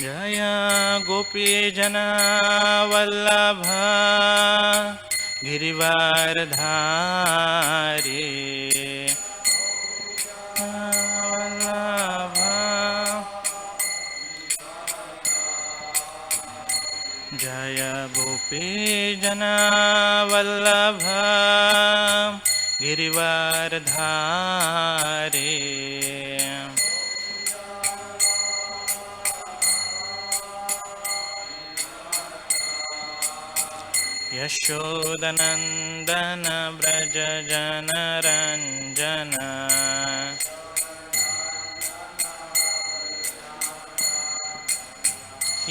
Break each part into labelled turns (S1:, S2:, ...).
S1: जय गोपीजना वल्लभ गिरिवारधारी वल्लभ। जय गोपीजना वल्लभ गिरिवारधारी यशोदनन्दन व्रज जनरञ्जन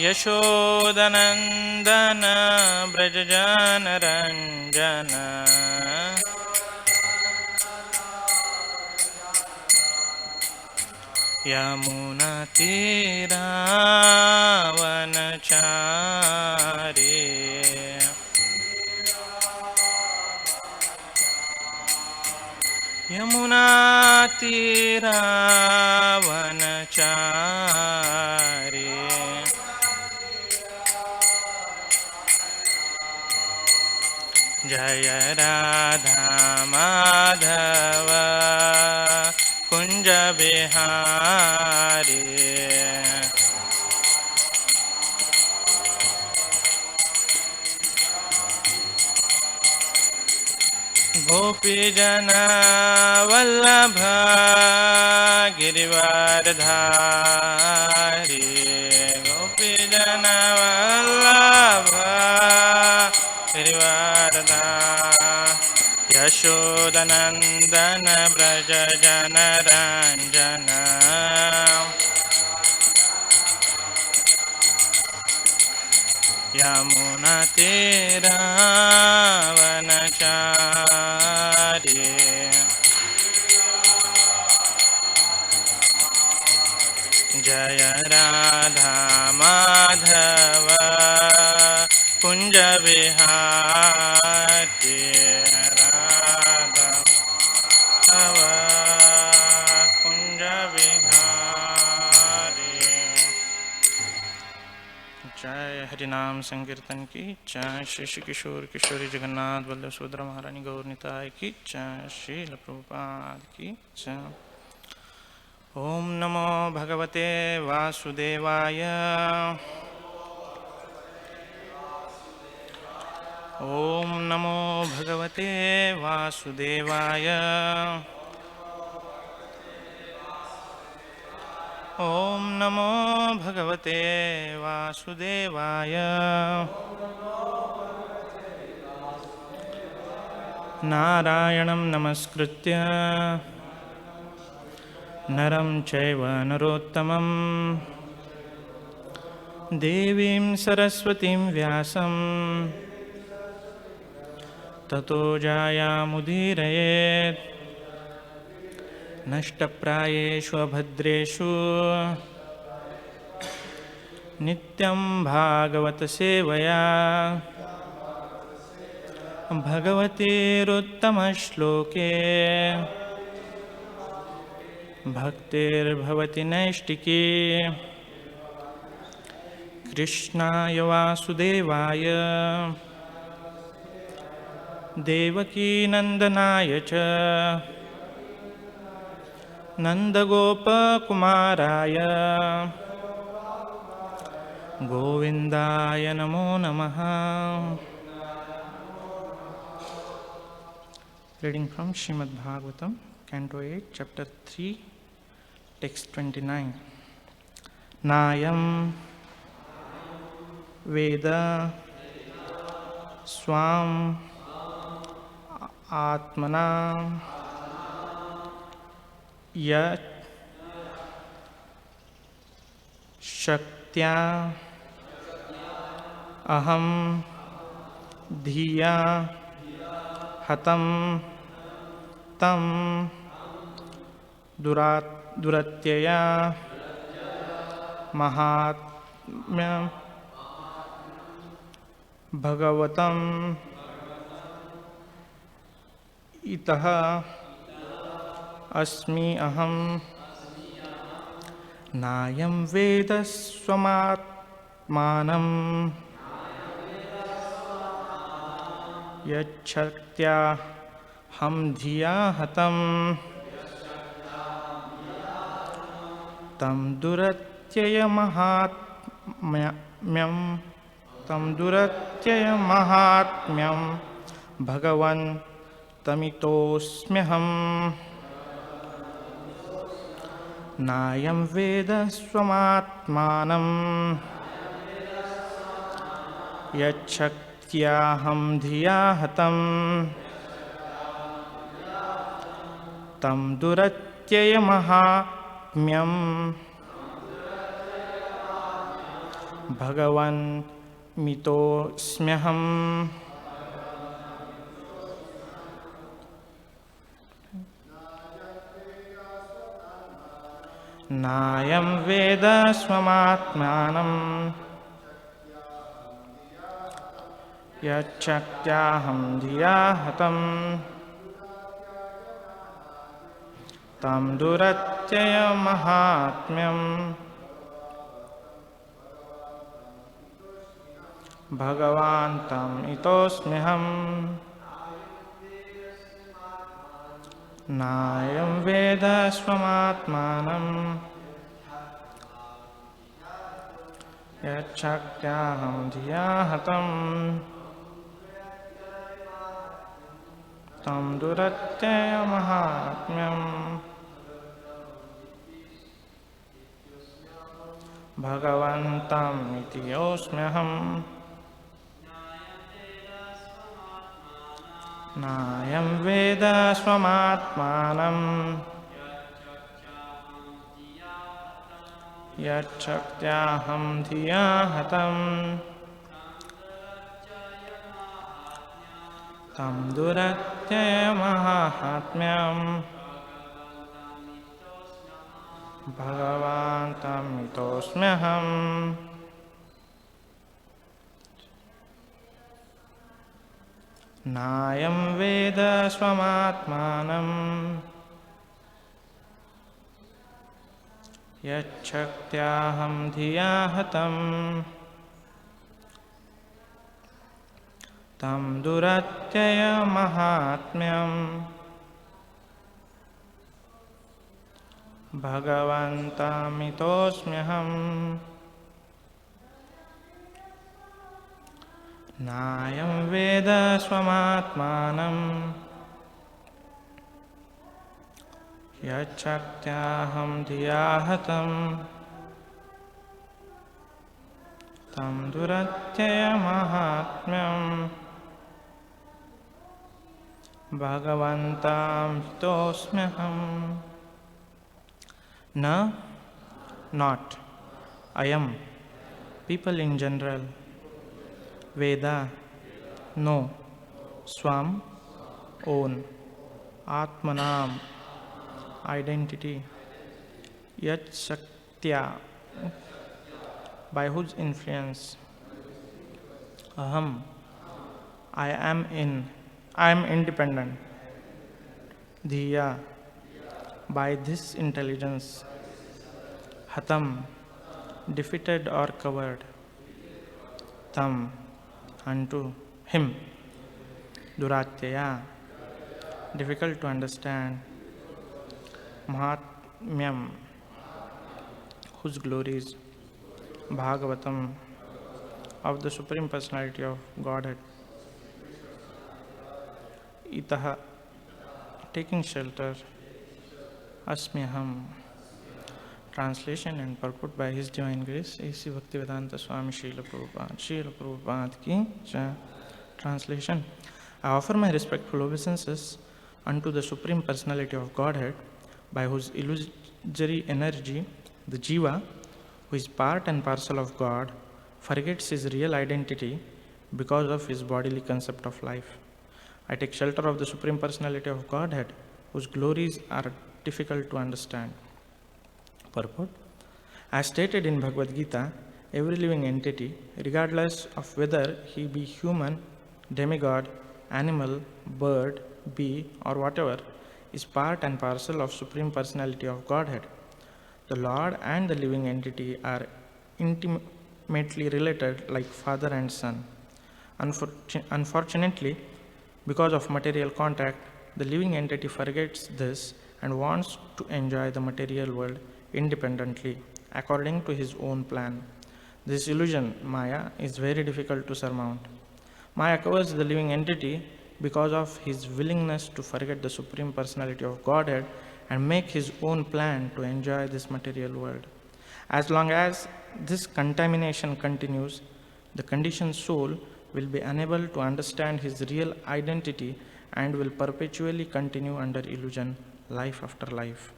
S1: यशोदनन्दन व्रज जनरञ्जन यमुनातीरावनचारी यमुनातीरावनचारी जय राधा माधव कुंज बिहारी गोपीजना वल्लभ गिरिवारधारी गोपीजना वल्लभ गिरिवारधारी यशोदनन्दन व्रज जनरञ्जन यमुनातीरावनचारी जय राधा माधव कुंज बिहारी राधा माधव कुंज बिहारी। जय हरिनाम संकीर्तन की जय। श्री श्री किशोर किशोरी जगन्नाथ बल्लभ सुभद्रा महारानी गौर निताय की जय। श्रील प्रभुपाद की जय। ओम नमो भगवते वासुदेवाय ओम नमो भगवते वासुदेवाय ओम नमो भगवते वासुदेवाय नारायणं नमस्कृत्य नरं चैव नरोत्तमं देवीं सरस्वतीं व्यासं ततो जायामुदीरयेत् नष्टप्रायेषु अभद्रेषु नित्यं भागवत सेवया भगवतीरुत्तमश्लोके भक्तिर्भवति नैष्टिकी कृष्णाय वासुदेवाय देवकीनन्दनाय च नन्दगोपकुमाराय गोविन्दाय नमो नमः। Reading from Srimad Bhagavatam, Canto 8, Chapter 3, Text 29. Nayam Veda Swam Atmana Yat Shaktya Aham Dhiya Hatam Tam Duratyaya Mahatmya Bhagavatam Itaha Asmi Aham नायं वेद स्वमात्मानं यच्छक्त्या हम धिया हतं तं दुरत्ययमहात्म्यं भगवन् तमितोऽस्म्यहम् नायं वेद स्वमात्मानं यच्छक्त्याहं धिया हतं तं दुरत्ययमहात्म्यं भगवन् मितोऽस्म्यहम् नायं वेद स्वमात्मानं यच्छक्त्याहं धिया हतं तं दुरत्ययमहात्म्यं भगवान् तमितोऽस्म्यहम् नायं वेद स्वमात्मानं यच्छक्त्याहं धिया हतं तं दुरत्ययमहात्म्यं भगवन्तमितोऽस्म्यहम् नायं वेद स्वमात्मानं यच्छक्त्याहं धिया हतं तं दुरत्ययमहात्म्यं भगवान् तमितोऽस्म्यहम् नायं वेद स्वमात्मानं यच्छक्त्याहं धिया हतं तं दुरत्ययमहात्म्यं भगवन्तमितोऽस्म्यहम् नायं वेद स्वमात्मानं यच्छक्त्याहं धिया हतं तं दुरत्ययमहात्म्यं भगवन्तमितोऽस्म्यहम् न, not, I am, people in general. Veda, no. Swam, own. Atmanam, identity. Yat Shaktya, by whose influence. Aham, I am independent. Dhiya, by this intelligence. Hatam, defeated or covered. Tam, unto him. Duratyaya, difficult to understand. Mahatmyam, whose glories. Bhagavatam, of the Supreme Personality of Godhead. Itaha, taking shelter. Asmyaham, translation and purport by His Divine Grace, A.C. Bhaktivedanta Swami Srila Prabhupada ki jai. Translation. I offer my respectful obeisances unto the Supreme Personality of Godhead, by whose illusory energy, the Jiva, who is part and parcel of God, forgets his real identity because of his bodily concept of life. I take shelter of the Supreme Personality of Godhead, whose glories are difficult to understand. Purport. As stated in Bhagavad Gita, every living entity, regardless of whether he be human, demigod, animal, bird, bee, or whatever, is part and parcel of Supreme Personality of Godhead. The Lord and the living entity are intimately related like father and son. Unfortunately, because of material contact, the living entity forgets this and wants to enjoy the material world independently, according to his own plan. This illusion, Maya, is very difficult to surmount. Maya covers the living entity because of his willingness to forget the Supreme Personality of Godhead and make his own plan to enjoy this material world. As long as this contamination continues, the conditioned soul will be unable to understand his real identity and will perpetually continue under illusion, life after life.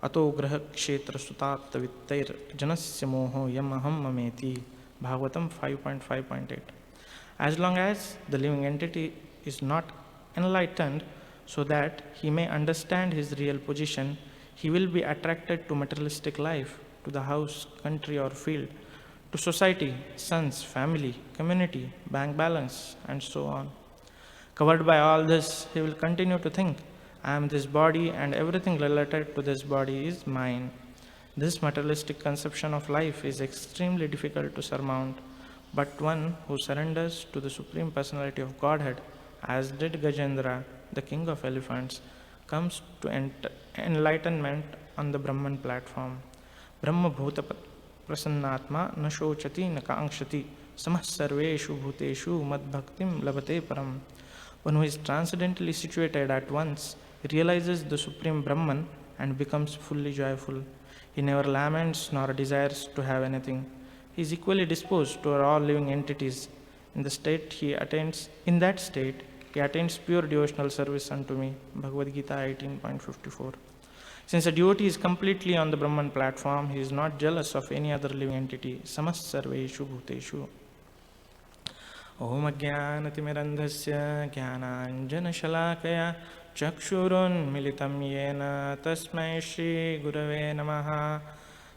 S1: Ato graha kshetra sutatta vittair janasya moho yam aham mameti. Bhagavatam 5.5.8. As long as the living entity is not enlightened so that he may understand his real position, he will be attracted to materialistic life, to the house, country, or field, to society, sons, family, community, bank balance, and so on. Covered by all this, he will continue to think, I am this body and everything related to this body is mine. This materialistic conception of life is extremely difficult to surmount, but one who surrenders to the Supreme Personality of Godhead, as did Gajendra, the king of elephants, comes to enlightenment on the Brahman platform. Brahma bhuta prasannatma na shochati na kaangshati samah sarveshu bhuteshu mad bhaktim labate param. One who is transcendently situated at once realizes the Supreme Brahman and becomes fully joyful. He never laments nor desires to have anything. He is equally disposed toward all living entities. In that state, he attains pure devotional service unto me. Bhagavad Gita 18.54. Since a devotee is completely on the Brahman platform, he is not jealous of any other living entity. Samas sarveshu bhuteshu. Om ajnanatimirandhasya jnananjanashalakaya chakshurunmilitam yena tasmai Shri Gurave Namaha.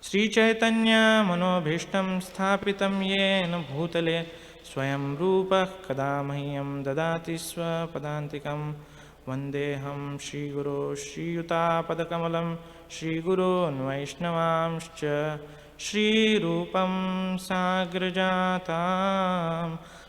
S1: Sri Chaitanya Manobhishtam Sthapitam Yena Bhutale Swayam Rupa Kadamahyam Dadati Swapadantikam Vandeham Shri Guru Shri Yuta Padakamalam Shri Guru Vaishnavamscha Shri Rupam Sagrajatam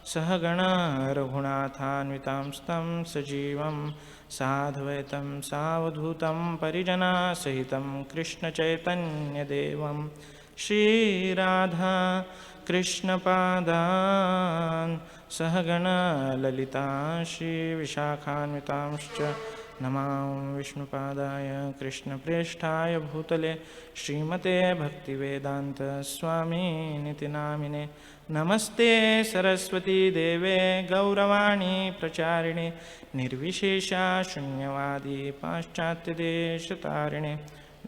S1: Sahagana Raghunathanvitam Stam Sajivam Sadhvaitam Savadhutam Parijana Sahitam Krishna Chaitanya Devam Shri Radha Krishna Padan Sahagana Lalita Shri Vishakhanvitamscha Namam Vishnu Padaya Krishna Presthaya Bhutale Srimate Bhaktivedanta Swami Niti Namine Namaste Saraswati Deve Gauravani Pracharine Nirvishesha Shunyavadi Paschatya Deshatarine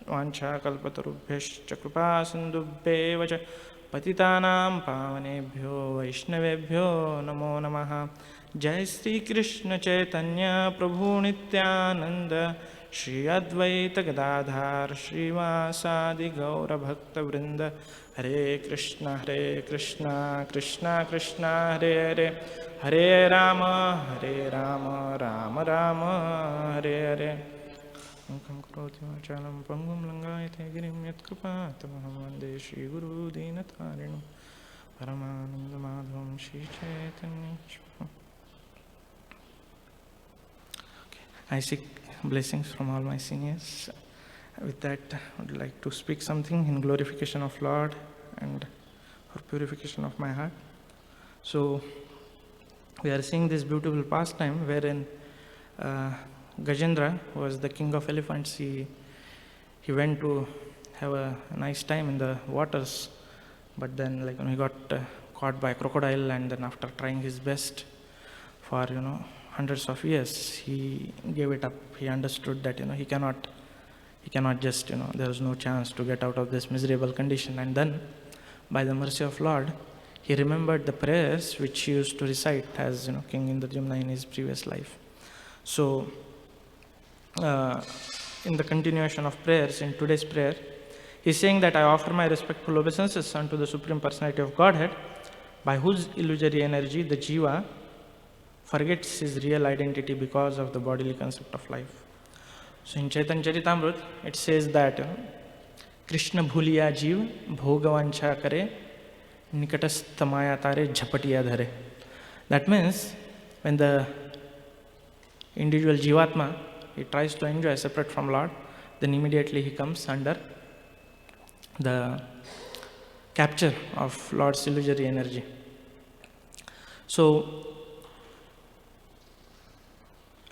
S1: Vancha Kalpatarubhyascha Kripa Sindubheva Cha Patitanam Pavanebhyo Vaishnavebhyo Namo Namaha. Jai Sri Krishna Chaitanya Prabhu Nityananda Shri Advaita Gadadhar Srivasadi Gaura Bhakta Vrinda. Hare Krishna Krishna Krishna Hare Hare Hare Rama Rama Rama Hare Hare. Mukam karoti vachalam pangum langayate girim yat kripatamaham vande Shri Guru Dinatarinam Paramananda Madhavam Shri Chaitanya. I seek blessings from all my seniors. With that, I would like to speak something in glorification of Lord and for purification of my heart. So, we are seeing this beautiful pastime wherein Gajendra was the king of elephants. He went to have a nice time in the waters, but then he got caught by a crocodile, and then after trying his best for hundreds of years, he gave it up. He understood that he cannot just there was no chance to get out of this miserable condition. And then by the mercy of Lord, he remembered the prayers which he used to recite as King Indradyumna in his previous life. So in the continuation of prayers, in today's prayer, he is saying that I offer my respectful obeisances unto the Supreme Personality of Godhead, by whose illusory energy the Jiva forgets his real identity because of the bodily concept of life. So in Chaitanya Charitamrita, it says that Krishna bhuliya jeev bhogavancha kare nikatastha maya tare jhapatiya dhare. That means when the individual jivatma, he tries to enjoy separate from Lord, then immediately he comes under the capture of Lord's illusory energy. So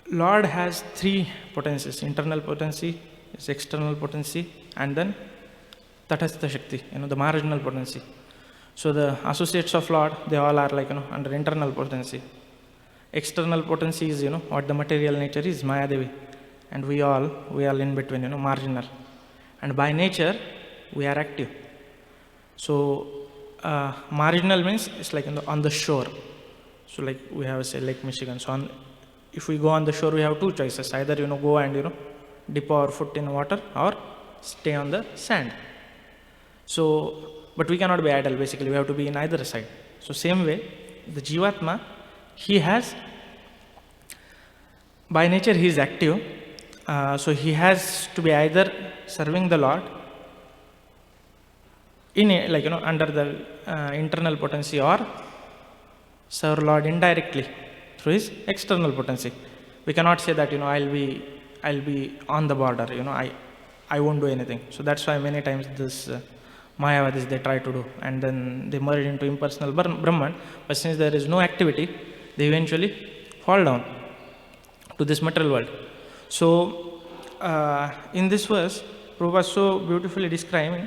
S1: Lord has three potencies: internal potency, his external potency, and then Tatastha Shakti, the marginal potency. So the associates of Lord, they all are like, under internal potency. External potency is, what the material nature is, Maya Devi. And we all in between, marginal. And by nature, we are active. So marginal means it's like on the shore. So like we have, say, Lake Michigan. So if we go on the shore, we have two choices. Either, go and, dip our foot in water, or stay on the sand. So, but we cannot be idle, basically. We have to be in either side. So same way, the Jivatma, he has, by nature he is active. So he has to be either serving the Lord in under the internal potency, or serve Lord indirectly through his external potency. We cannot say that I'll be on the border, I won't do anything. So that's why many times this Mayavadis they try to do, and then they merge into impersonal Brahman. But since there is no activity, they eventually fall down to this material world. So in this verse, Prabhupada so beautifully describing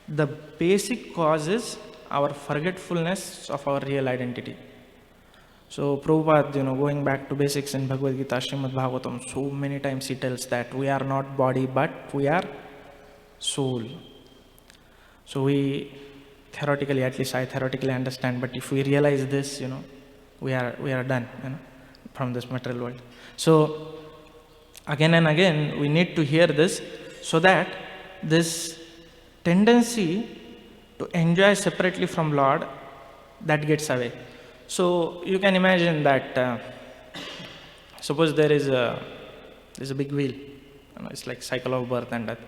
S1: the basic causes our forgetfulness of our real identity. So Prabhupada, going back to basics in Bhagavad Gita, Srimad Bhagavatam, so many times he tells that we are not body, but we are soul. So we theoretically, at least I theoretically understand, but if we realize this, we are done, from this material world. So again and again, we need to hear this, so that this tendency to enjoy separately from Lord, that gets away. So you can imagine that, suppose there is a big wheel, it's like cycle of birth and death,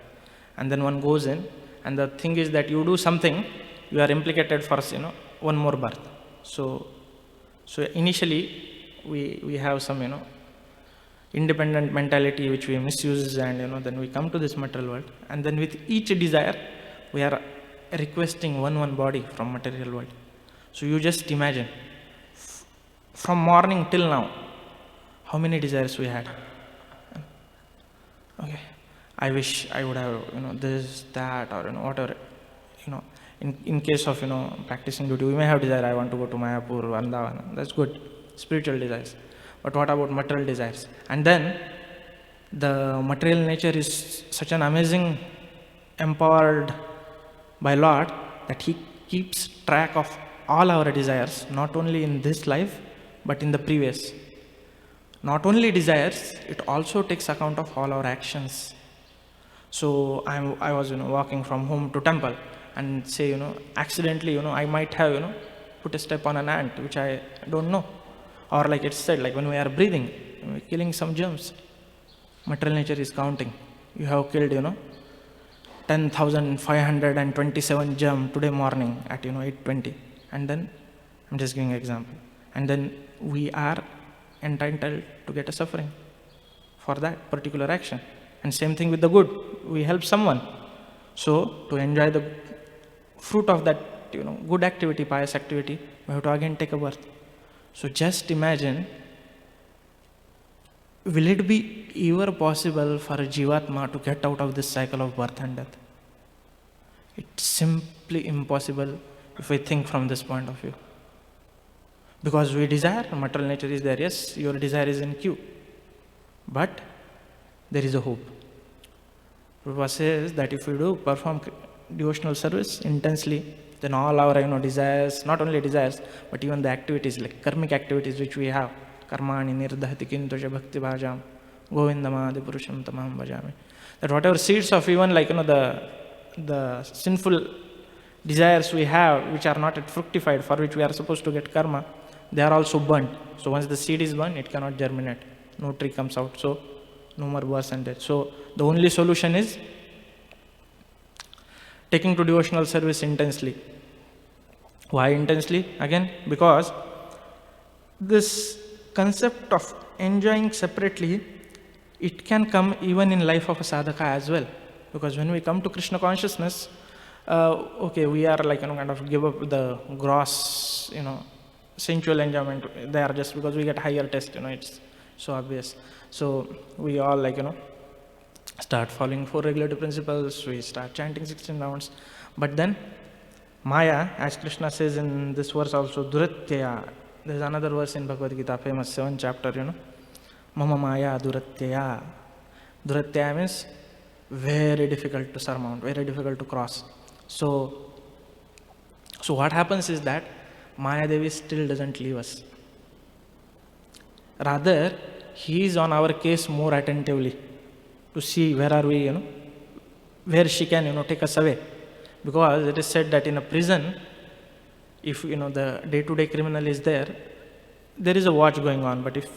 S1: and then one goes in, and the thing is that you do something, you are implicated for one more birth. So initially we have some independent mentality which we misuse, and then we come to this material world, and then with each desire we are requesting one body from material world. So you just imagine, from morning till now, how many desires we had. Okay, I wish I would have this, that, or whatever. In case of practicing duty, we may have desire, I want to go to Mayapur, Vrindavan. That's good, spiritual desires. But what about material desires? And then the material nature is such an amazing, empowered by Lord, that he keeps track of all our desires, not only in this life, but in the previous. Not only desires, it also takes account of all our actions. So I was walking from home to temple, and say accidentally I might have put a step on an ant which I don't know, or like it's said, like when we are breathing, we're killing some germs. Material nature is counting. You have killed 10,527 germs today morning at 8:20, and then I'm just giving an example, and then we are entitled to get a suffering for that particular action. And same thing with the good, we help someone, so to enjoy the fruit of that good activity, pious activity, we have to again take a birth. So just imagine, will it be ever possible for a Jivatma to get out of this cycle of birth and death? It's simply impossible if we think from this point of view. Because we desire, material nature is there, yes, your desire is in queue, but there is a hope. Prabhupada says that if we do perform devotional service intensely, then all our desires, not only desires, but even the activities, like karmic activities which we have, karmani nirdhati kintusha bhakti bhajam govindamadi purusham tamaham bhajami, that whatever seeds of even like the sinful desires we have, which are not yet fructified, for which we are supposed to get karma, they are also burnt. So once the seed is burnt, it cannot germinate, no tree comes out, so no more birth and death. So the only solution is taking to devotional service intensely. Why intensely? Again, because this concept of enjoying separately, it can come even in life of a sadhaka as well. Because when we come to Krishna consciousness, okay, we are like, kind of give up the gross, sensual enjoyment there just because we get higher taste, it's so obvious. So we all like, start following 4 regulative principles, we start chanting 16 rounds. But then Maya, as Krishna says in this verse also, Duratyaya. There's another verse in Bhagavad Gita, famous 7th chapter, Mama Maya Duratyaya. Duratyaya means very difficult to surmount, very difficult to cross. So what happens is that Maya Devi still doesn't leave us. Rather, he is on our case more attentively to see where are we, where she can, take us away. Because it is said that in a prison, if the day-to-day criminal is there is a watch going on. But if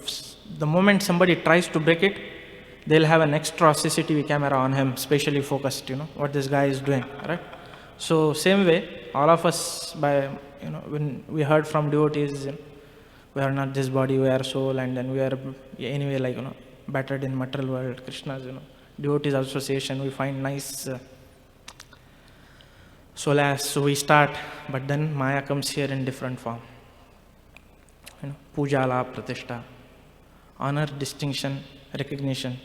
S1: the moment somebody tries to break it, they'll have an extra CCTV camera on him, specially focused, what this guy is doing, right? So same way, all of us, by when we heard from devotees, we are not this body, we are soul, and then we are anyway like battered in material world. Krishna's devotees association, we find nice solace, so we start. But then Maya comes here in different form. Puja, la, pratishtha, honor, distinction, recognition.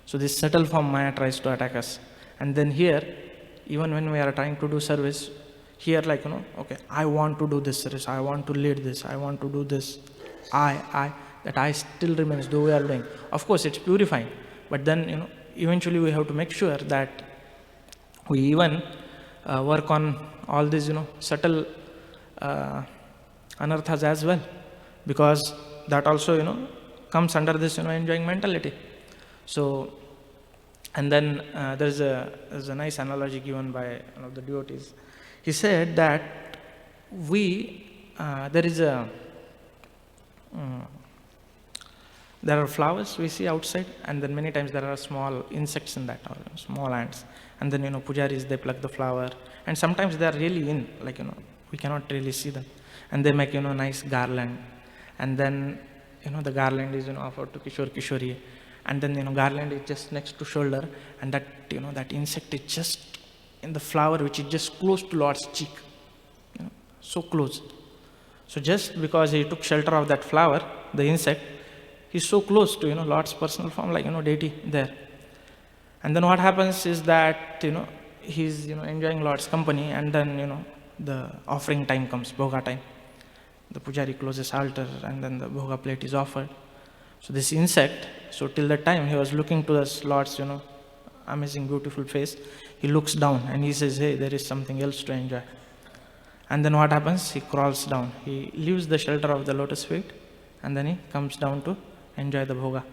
S1: So this subtle form Maya tries to attack us. And then here, even when we are trying to do service, here like, okay, I want to do this service, I want to lead this, I want to do this. That I still remains, though we are doing. Of course, it's purifying. But then, eventually we have to make sure that we even work on all these, subtle anarthas as well. Because that also, comes under this, enjoying mentality. So, and then there's a nice analogy given by one of the devotees. He said that there are flowers we see outside, and then many times there are small insects in that, or small ants. And then, pujaris, they pluck the flower. And sometimes they are really in, like, we cannot really see them. And they make, nice garland. And then, the garland is, offered to Kishore, Kishori. And then, garland is just next to shoulder. And that, that insect is just in the flower, which is just close to Lord's cheek. So close. So just because he took shelter of that flower, the insect, he's so close to, Lord's personal form, like, deity there. And then what happens is that, he's, enjoying Lord's company, and then, the offering time comes, bhoga time. The pujari closes altar, and then the bhoga plate is offered. So this insect, so till that time he was looking to this Lord's, amazing, beautiful face. He looks down and he says, hey, there is something else to enjoy. And then what happens? He crawls down. He leaves the shelter of the lotus feet, and then he comes down to enjoy the bhoga.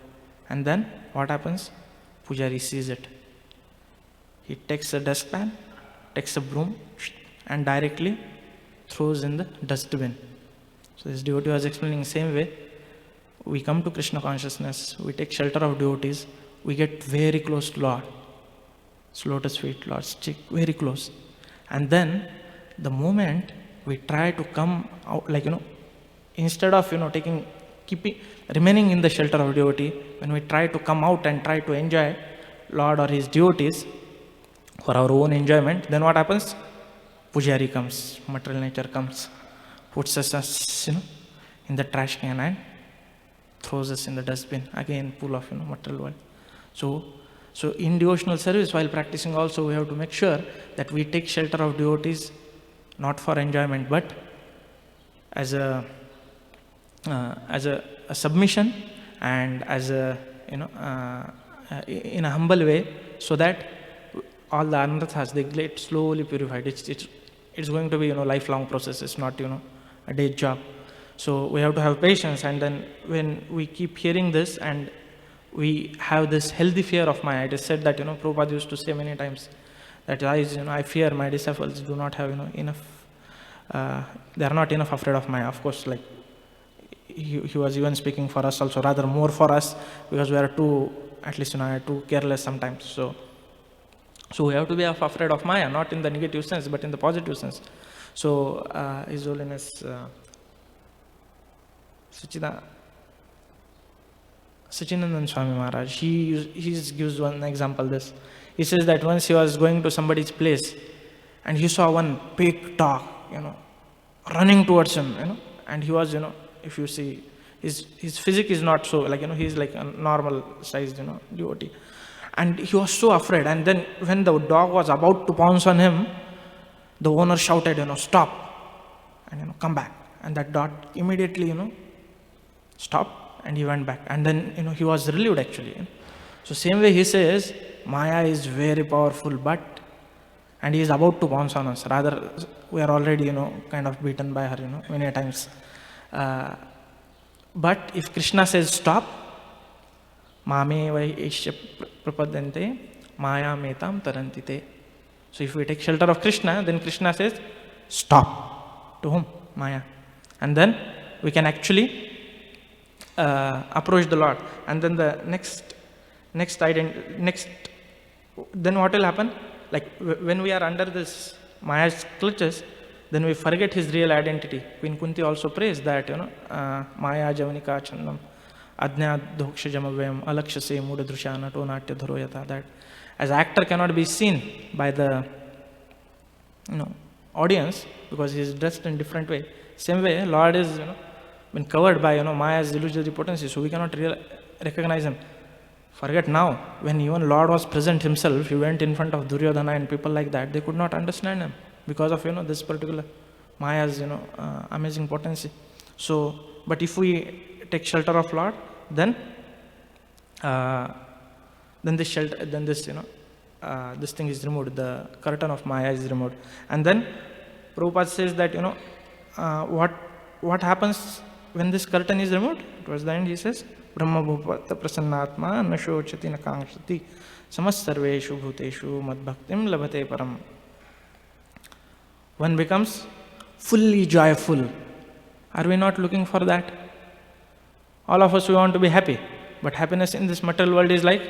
S1: And then what happens? Pujari sees it. He takes a dustpan, takes a broom, and directly throws in the dustbin. So this devotee was explaining the same way. We come to Krishna consciousness, we take shelter of devotees, we get very close to Lord. It's lotus feet, Lord's cheek, very close. And then the moment we try to come out, like, instead of, remaining in the shelter of devotee, when we try to come out and try to enjoy Lord or his devotees for our own enjoyment, then what happens? Pujari comes, material nature comes, puts us, in the trash can and throws us in the dustbin, again full of, material world. So in devotional service, while practicing also, we have to make sure that we take shelter of devotees, not for enjoyment, but as a submission, and as a, in a humble way, so that all the anarthas, they get slowly purified. It's going to be, lifelong process. It's not, a day job. So we have to have patience. And then when we keep hearing this and we have this healthy fear of Maya, it is said that, Prabhupada used to say many times that I fear my disciples do not have, enough, they are not enough afraid of Maya. Of course, like, he was even speaking for us also, rather more for us, because we are too, at least, too careless sometimes. So So we have to be afraid of Maya, not in the negative sense, but in the positive sense. So His Holiness Sachinandan Swami Maharaj, he gives one example this. He says that once he was going to somebody's place and he saw one big dog, running towards him, and he was, if you see, his physique is not so, he's like a normal sized, devotee. And he was so afraid. And then when the dog was about to pounce on him, the owner shouted, stop, and come back. And that dog immediately, stopped, and he went back. And then, he was relieved actually. So same way he says, Maya is very powerful, and he is about to pounce on us. Rather, we are already, kind of beaten by her, many times. But if Krishna says stop, Mame vaishya prapadante, Maya metam tarantite. So if we take shelter of Krishna, then Krishna says stop. To whom? Maya. And then we can actually approach the Lord. And then the then what will happen? Like when we are under this Maya's clutches, then we forget his real identity. Queen Kunti also prays that, Maya javanika chandam, adnya dhoksha jamavayam, alakshase muda drusha nato natya dharoyata. That as actor cannot be seen by the, audience because he is dressed in different way. Same way, Lord is, been covered by, Maya's illusory potency, so we cannot recognize him. Forget now, when even Lord was present himself, he went in front of Duryodhana and people like that, they could not understand him because of, this particular Maya's, amazing potency. So, but if we take shelter of Lord, then this shelter, then this, this thing is removed, the curtain of Maya is removed. And then Prabhupada says that, what happens when this curtain is removed? Towards the end he says, Brahma bhupata prasannatma nashochati nakangshati samasarveshu bhuteshu madbhaktim labhate param. One becomes fully joyful. Are we not looking for that? All of us, we want to be happy. But happiness in this material world is like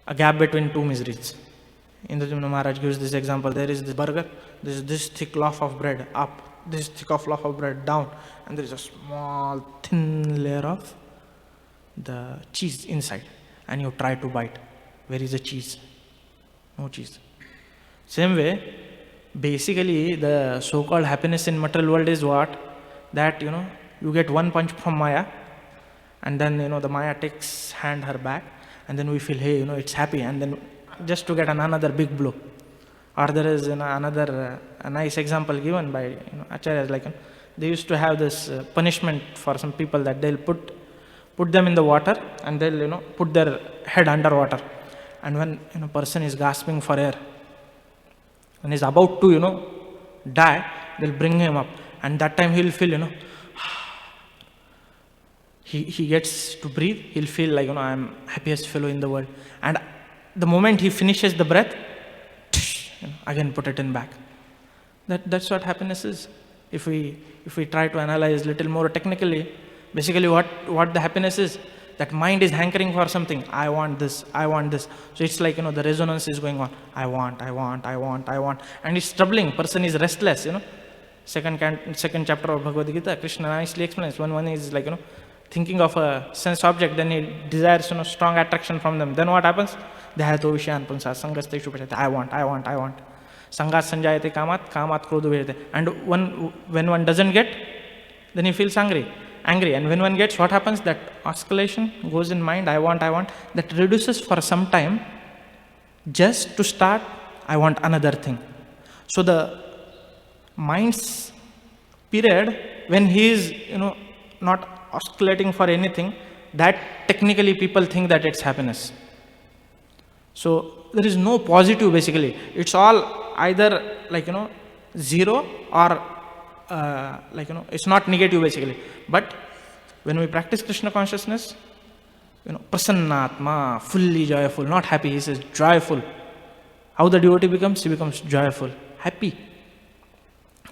S1: a gap between two miseries. Indrajumna Maharaj gives this example. There is this burger, there is this thick loaf of bread up, this thick loaf of bread down, and there is a small thin layer of the cheese inside, and you try to bite. Where is the cheese? No cheese. Same way, basically the so-called happiness in material world is what? That, you get one punch from Maya, and then, the Maya takes her back, and then we feel, hey, it's happy, and then just to get another big blow. Or there is another a nice example given by acharyas, like they used to have this punishment for some people that they'll put them in the water and they'll put their head underwater, and when a person is gasping for air, when he's about to die, they'll bring him up, and that time he'll feel he gets to breathe, he'll feel like I'm happiest fellow in the world, and the moment he finishes the breath, again put it in back. That's what happiness is. If we try to analyze little more technically, basically what the happiness is, that mind is hankering for something. I want this. So it's like the resonance is going on. I want, and it's troubling. Person is restless. Second chapter of Bhagavad Gita, Krishna nicely explains. When one is like thinking of a sense object, then he desires strong attraction from them. Then what happens? Dehato vishayan punsa sangasteshu pachate. I want. Sangat sanjayate kamat krodhu vejate. And when one doesn't get, then he feels angry. And when one gets, what happens? That oscillation goes in mind. I want. That reduces for some time, just to start. I want another thing. So the mind's period when he is not oscillating for anything, that technically people think that it's happiness. So there is no positive basically. It's all either zero or it's not negative basically. But when we practice Krishna consciousness, prasannatma, fully joyful, not happy, he says joyful. How the devotee becomes? He becomes joyful, happy.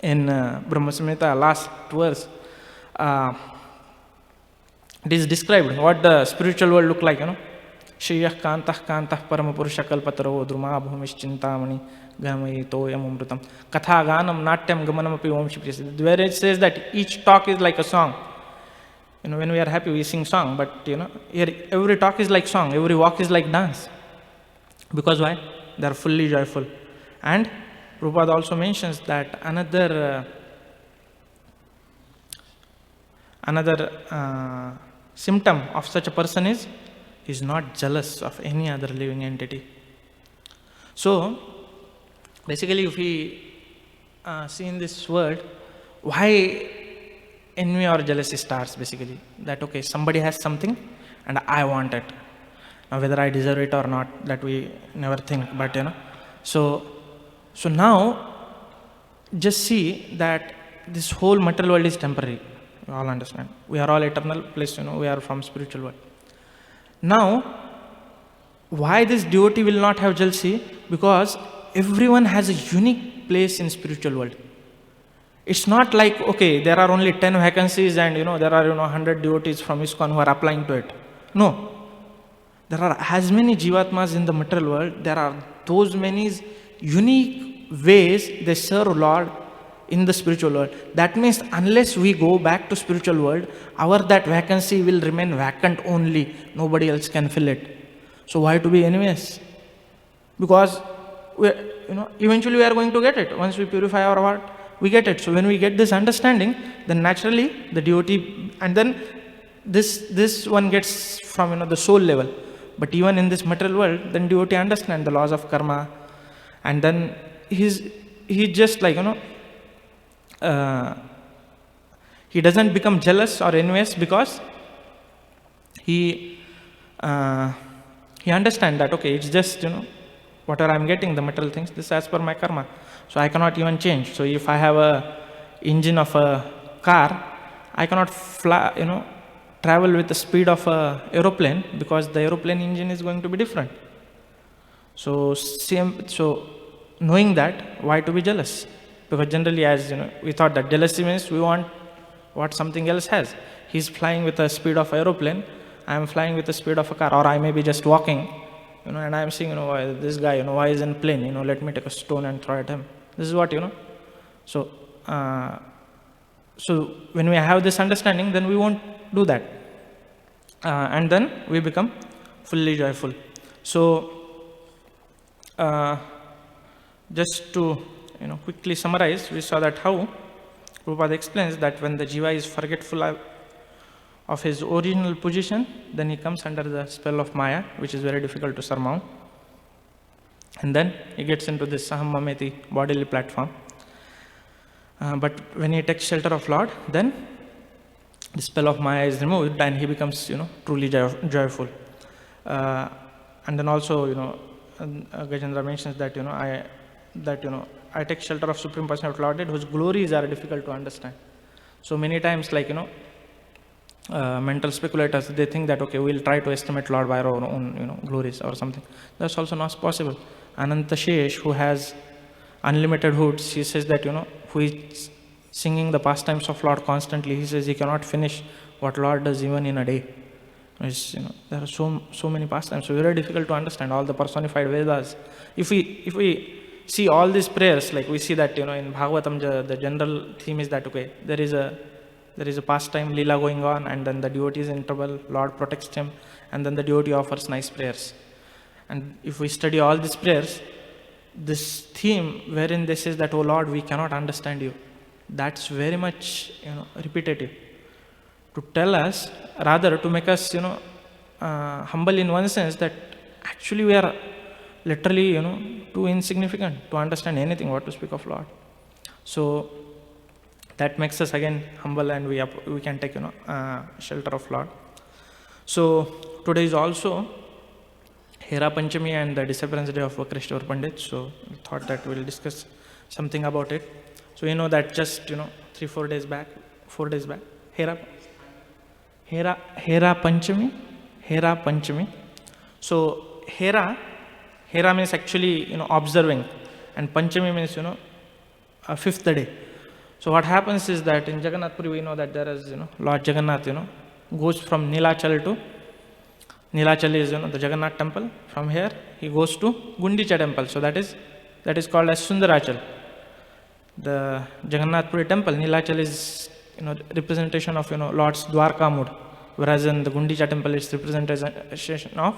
S1: In Brahma Samhita, last verse, it is described what the spiritual world look like. Shriyah Kantah Kantah Paramapurusha Kalpataro Druma Bhumischintamani Gamai Toyamumrutam Katha Ganam Natyam Gamanamapi Omshi, where it says that each talk is like a song. When we are happy, we sing song, but here every talk is like song, every walk is like dance. Because why? They are fully joyful. And Prabhupada also mentions that another symptom of such a person is not jealous of any other living entity. So, basically, if we see in this world, why envy or jealousy starts? Basically, that okay, somebody has something and I want it. Now, whether I deserve it or not, that we never think. But so now, just see that this whole material world is temporary. You all understand. We are all eternal. Plus, we are from spiritual world. Now, why this devotee will not have jealousy? Because everyone has a unique place in spiritual world. It's not like, okay, there are only 10 vacancies and there are 100 devotees from ISKCON who are applying to it. No. There are as many jivatmas in the material world. There are those many unique ways they serve Lord in the spiritual world. That means unless we go back to spiritual world, that vacancy will remain vacant only. Nobody else can fill it. So why to be envious? Because eventually we are going to get it. Once we purify our heart, we get it. So when we get this understanding, then naturally the devotee, and then this one gets from the soul level. But even in this material world, then devotee understand the laws of karma, and then he's just like he doesn't become jealous or envious because he understands that okay, it's just whatever I'm getting, the material things, this is as per my karma, so I cannot even change. So if I have a engine of a car, I cannot fly, travel with the speed of a aeroplane, because the aeroplane engine is going to be different. So knowing that, why to be jealous? Because generally, as we thought that jealousy means we want what something else has. He's flying with the speed of aeroplane, I am flying with the speed of a car, or I may be just walking, and I am seeing, why this guy, why is in plane, let me take a stone and throw at him. This is what, So, so when we have this understanding, then we won't do that. And then we become fully joyful. So, just to quickly summarize, we saw that how Prabhupada explains that when the jiva is forgetful of his original position, then he comes under the spell of Maya, which is very difficult to surmount. And then he gets into this Saham Mameti bodily platform. But when he takes shelter of Lord, then the spell of Maya is removed and he becomes, truly joyful. And then also, Gajendra mentions that, I take shelter of Supreme Personality of Lordhead, whose glories are difficult to understand. So many times, like, mental speculators, they think that, okay, we'll try to estimate Lord by our own, glories or something. That's also not possible. Ananta Shesh, who has unlimited hoods, he says that, who is singing the pastimes of Lord constantly, he says he cannot finish what Lord does even in a day. There are so many pastimes, so very difficult to understand all the personified Vedas. If we see all these prayers, like we see that, in Bhagavatam, the general theme is that, okay, there is a pastime, lila going on, and then the devotee is in trouble, Lord protects him, and then the devotee offers nice prayers. And if we study all these prayers, this theme wherein this is that, oh Lord, we cannot understand you, that's very much, repetitive. To tell us, rather to make us, humble in one sense, that actually we are literally, too insignificant to understand anything, what to speak of Lord. So that makes us again humble, and we can take, shelter of Lord. So today is also Hera Panchami and the disappearance day of Vakrishwar Pandit. So we thought that we'll discuss something about it. So that just 4 days back, Hera Panchami. So Hera means actually observing, and Panchami means a fifth day. So what happens is that in Jagannath Puri we know that there is Lord Jagannath goes from Nilachal to Nilachal is, the Jagannath temple. From here, he goes to Gundicha temple. So that is called as Sundarachal. The Jagannath Puri temple, Nilachal is, representation of, Lord's Dwarka mood. Whereas in the Gundicha temple, it's representation of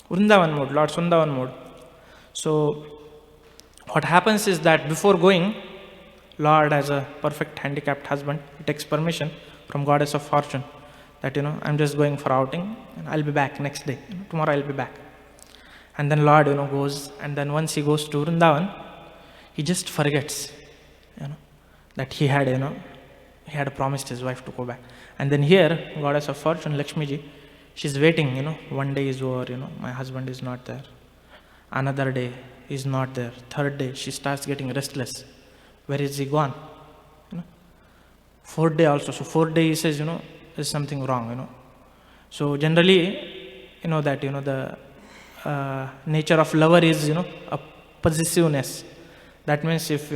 S1: Vrindavan mood, Lord's Vrindavan mood. So what happens is that before going, Lord, as a perfect handicapped husband, he takes permission from Goddess of Fortune that, I'm just going for outing and I'll be back next day. Tomorrow I'll be back. And then Lord, goes, and then once he goes to Vrindavan, he just forgets, that he had promised his wife to go back. And then here, Goddess of Fortune, Lakshmi ji, she's waiting, one day is over, my husband is not there. Another day, he's not there. Third day, she starts getting restless. Where is he gone? Fourth day also. So fourth day he says, there's something wrong, So generally, that, the nature of lover is, a possessiveness. That means if,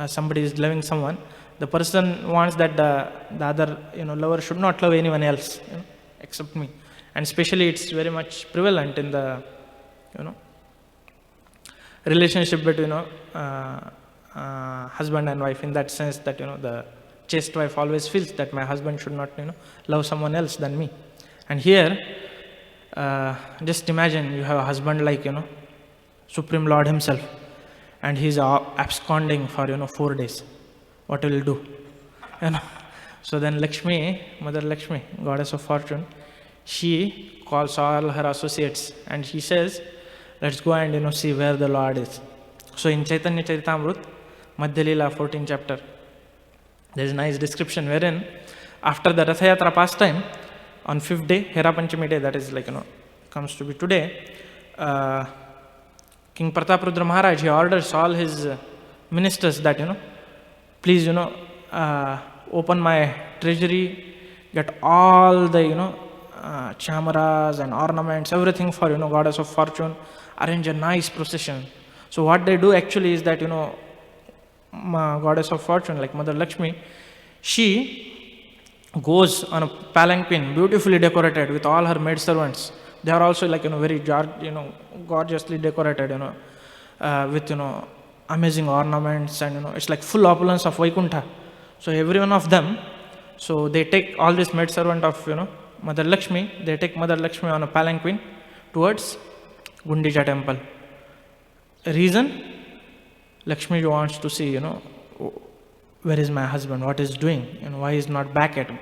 S1: somebody is loving someone, the person wants that the other, lover should not love anyone else, except me. And especially it's very much prevalent in the, relationship between, husband and wife, in that sense that, the chaste wife always feels that my husband should not, love someone else than me. And here, just imagine you have a husband like, Supreme Lord himself, and he's absconding for, 4 days. What will he do? So then Lakshmi, Mother Lakshmi, Goddess of Fortune, she calls all her associates and she says, let's go and, see where the Lord is. So in Chaitanya Charitamrut, Madhya Leela 14th chapter, there is a nice description wherein after the Ratha Yatra pastime, on 5th day, Hera Panchami day, that is like, comes to be today, King Prataprudra Maharaj, he orders all his ministers that, please, open my treasury, get all the, chamaras and ornaments, everything for, Goddess of Fortune, arrange a nice procession. So what they do actually is that, Goddess of Fortune, like Mother Lakshmi, she goes on a palanquin, beautifully decorated with all her maidservants. They are also like, very, gorgeously decorated, with, amazing ornaments and, it's like full opulence of Vaikuntha. So every one of them, so they take all this maidservant of, Mother Lakshmi, they take Mother Lakshmi on a palanquin towards Gundicha temple. Reason? Lakshmi wants to see, where is my husband, what is doing, why is not back at him.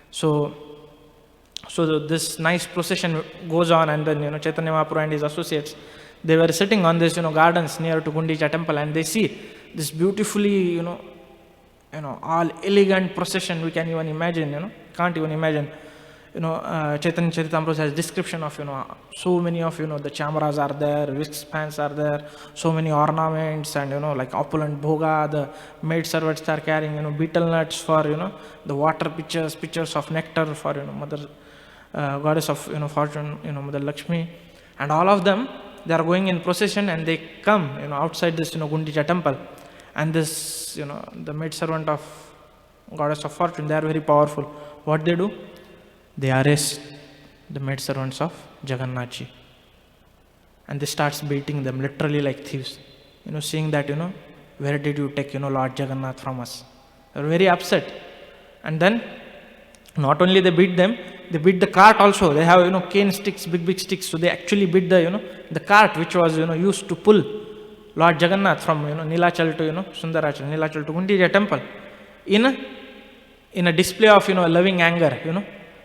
S1: So this nice procession goes on, and then, Chaitanya Mahaprabhu and his associates, they were sitting on this, gardens near to Gundicha temple, and they see this beautifully, all elegant procession we can even imagine, can't even imagine. Chaitanya Charitamrita has description of, so many of, the chamaras are there, wristbands are there, so many ornaments and, like opulent bhoga, the maid servants are carrying, betel nuts for, the water pitchers of nectar for, Mother, Goddess of, Fortune, Mother Lakshmi. And all of them, they are going in procession and they come, outside this, Gundicha temple. And this, the maid servant of Goddess of Fortune, they are very powerful. What they do? They arrest the maid servants of Jagannathji. And they starts beating them, literally like thieves. Seeing that, where did you take, Lord Jagannath from us? They are very upset. And then, not only they beat them, they beat the cart also. They have, cane sticks, big sticks. So they actually beat the cart which was, used to pull Lord Jagannath from, Nilachal to, Sundarachal, Nilachal to Gundicha temple. In a display of, loving anger,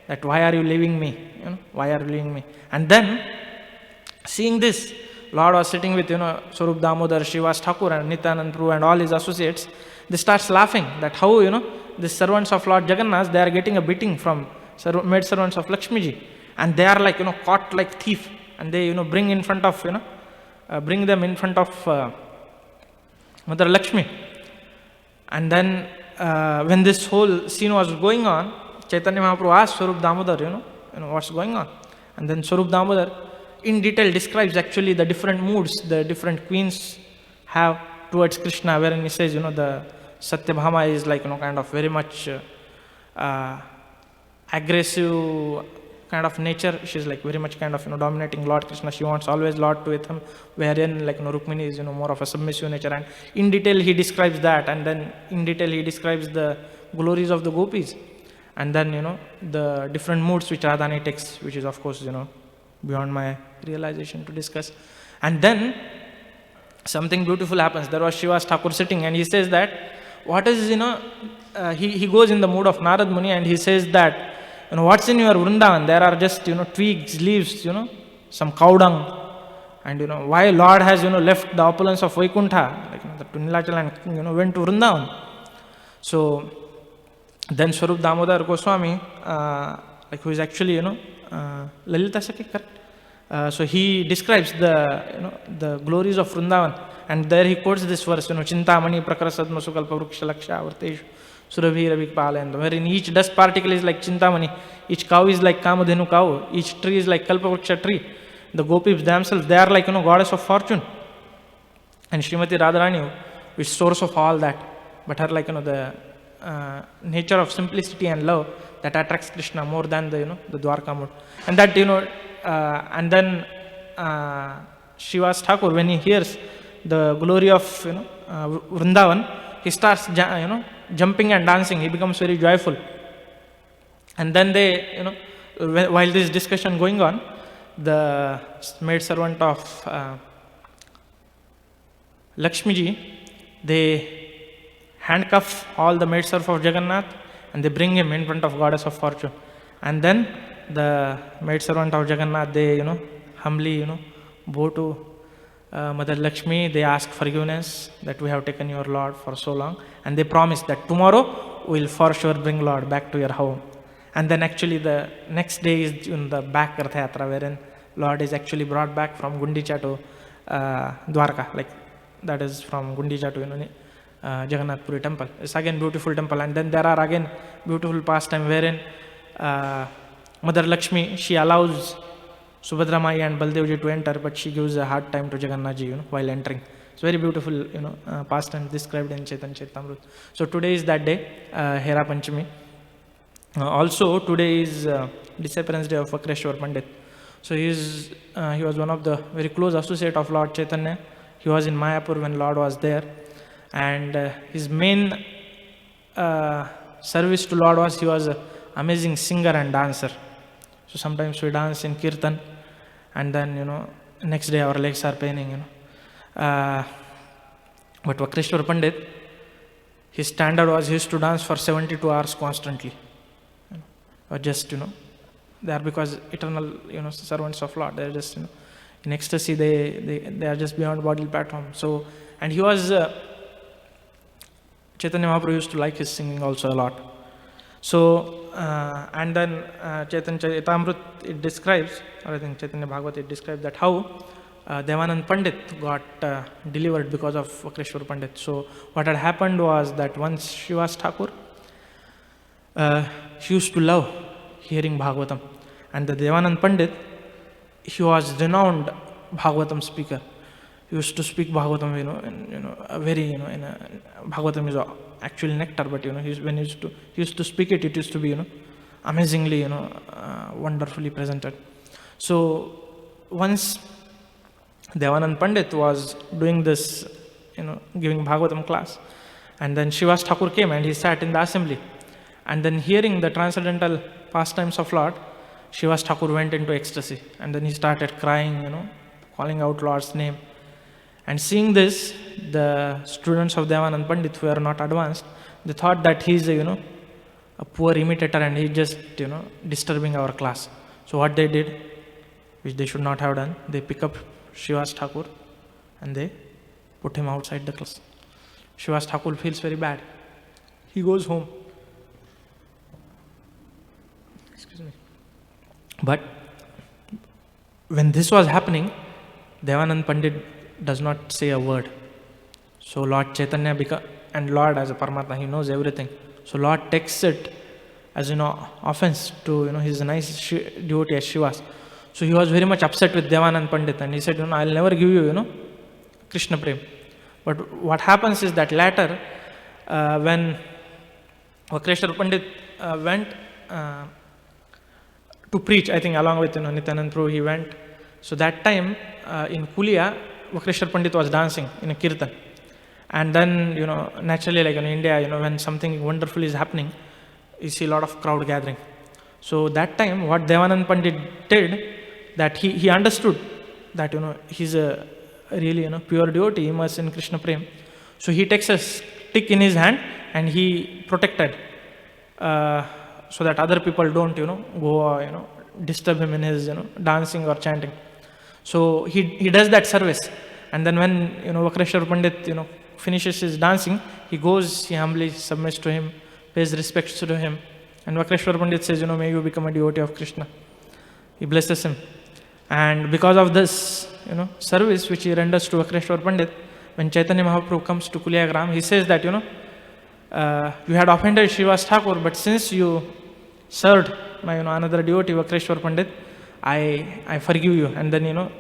S1: that why are you leaving me? Why are you leaving me? And then, seeing this, Lord was sitting with, Swarup Damodar, Srivas Thakur and Nityanand Prabhu and all his associates. They starts laughing that how, the servants of Lord Jagannath, they are getting a beating from maid servants of Lakshmiji. And they are like, caught like thief. And they, bring them in front of Mother Lakshmi. And then, when this whole scene was going on, Chaitanya Mahaprabhu asked Swarup Damodar, what's going on? And then Swarup Damodar in detail describes actually the different moods the different queens have towards Krishna, wherein he says, the Satyabhama is like, kind of very much aggressive, kind of nature. She's like very much kind of, dominating Lord Krishna. She wants always Lord to with him, wherein like, Rukmini is, more of a submissive nature. And in detail he describes that, and then in detail he describes the glories of the gopis, and then, the different moods which Radhani takes, which is of course, beyond my realization to discuss. And then something beautiful happens. There was Shiva's Thakur sitting, and he says that, what is, he goes in the mood of Narad Muni, and he says that, what's in your Vrindavan? There are just, twigs, leaves, some cow dung. And, why Lord has, left the opulence of Vaikuntha, like, the Nilachal, and, went to Vrindavan. So, then Swarup Damodar Goswami, like, who is actually, Lalita Sakhi, correct? So he describes the glories of Vrindavan, and there he quotes this verse, Chintamani Prakrasadma Sukalpa Vruksha Laksha Varteshu Surabhi Ravik Palayanda, wherein each dust particle is like Chintamani, each cow is like Kamadhenu cow, each tree is like Kalpavruksha tree. The gopis themselves, they are like, goddess of fortune. And Srimati Radharani, which is source of all that, but her like, the nature of simplicity and love that attracts Krishna more than the, the Dwarka mood. And that, and then Shiva's Thakur, when he hears the glory of, Vrindavan, he starts, jumping and dancing. He becomes very joyful. And then they, while this discussion going on, the maid servant of Lakshmiji, they handcuff all the maid servants of Jagannath, and they bring him in front of goddess of fortune. And then the maid servant of Jagannath, they, humbly, bow to Mother Lakshmi. They ask forgiveness that we have taken your Lord for so long, and they promise that tomorrow we will for sure bring Lord back to your home. And then actually the next day is in the back Rath Yatra, wherein Lord is actually brought back from Gundicha to Dwarka, like that is from Gundicha to Jagannath Puri temple. It's again beautiful temple. And then there are again beautiful pastime wherein Mother Lakshmi, she allows Subhadra Mai and Baldevji to enter, but she gives a hard time to Jagannathji, while entering. It's very beautiful, pastime described in Chaitanya Charitamrita. So today is that day, Hera Panchami. Also today is disappearance day of Vakreshwar Pandit. So he was one of the very close associate of Lord Chaitanya. He was in Mayapur when Lord was there, and his main service to Lord was he was an amazing singer and dancer. So sometimes we dance in Kirtan, and then next day our legs are paining. But Vakreshwar Pandit, his standard was he used to dance for 72 hours constantly. Or just they are because eternal servants of Lord. They are just in ecstasy. They are just beyond bodily platform. So, and he was Chaitanya Mahaprabhu used to like his singing also a lot. So and then Chaitanya Charitamrita, it describes, or I think Chaitanya Bhagavatam, it describes that how Devanand Pandit got delivered because of Vakreshwar Pandit. So what had happened was that once Shiva's Thakur, he used to love hearing Bhagavatam, and the Devanand Pandit, he was renowned Bhagavatam speaker. He used to speak Bhagavatam, a very, Bhagavatam is actually nectar, but when he used to speak it, it used to be, amazingly, wonderfully presented. So once Devanand Pandit was doing this, giving Bhagavatam class, and then Shiva's Thakur came and he sat in the assembly, and then hearing the transcendental pastimes of Lord, Shiva's Thakur went into ecstasy, and then he started crying, calling out Lord's name. And seeing this, the students of Devanand Pandit who are not advanced, they thought that he is a poor imitator and he just disturbing our class. So what they did, which they should not have done, they pick up Shiva's Thakur and they put him outside the class. Shiva's Thakur feels very bad. He goes home. Excuse me. But when this was happening, Devanand Pandit does not say a word. So Lord Chaitanya and Lord as a Paramatma, he knows everything. So Lord takes it as offense to his nice devotee as Shiva's. So he was very much upset with Devanand Pandit, and he said, I'll never give you Krishna Prem. But what happens is that later when Vakreshwar Pandit went
S2: to preach. I think along with Nityanand Prabhu he went. So that time in Kulia, Vakreshwar Pandit was dancing in a kirtan. And then naturally, like in India, when something wonderful is happening, you see a lot of crowd gathering. So that time, what Devanand Pandit did, that he understood that he's a really pure devotee immersed in Krishna Prem. So he takes a stick in his hand and he protected, so that other people don't go disturb him in his dancing or chanting. So he does that service, and then when Vakreshwar Pandit finishes his dancing, he goes, he humbly submits to him, pays respects to him, and Vakreshwar Pandit says, may you become a devotee of Krishna. He blesses him. And because of this, service which he renders to Vakreshwar Pandit, when Chaitanya Mahaprabhu comes to Kuliagram, he says that, you had offended Srivas Thakur, but since you served my, another devotee, Vakreshwar Pandit, I forgive you. And then,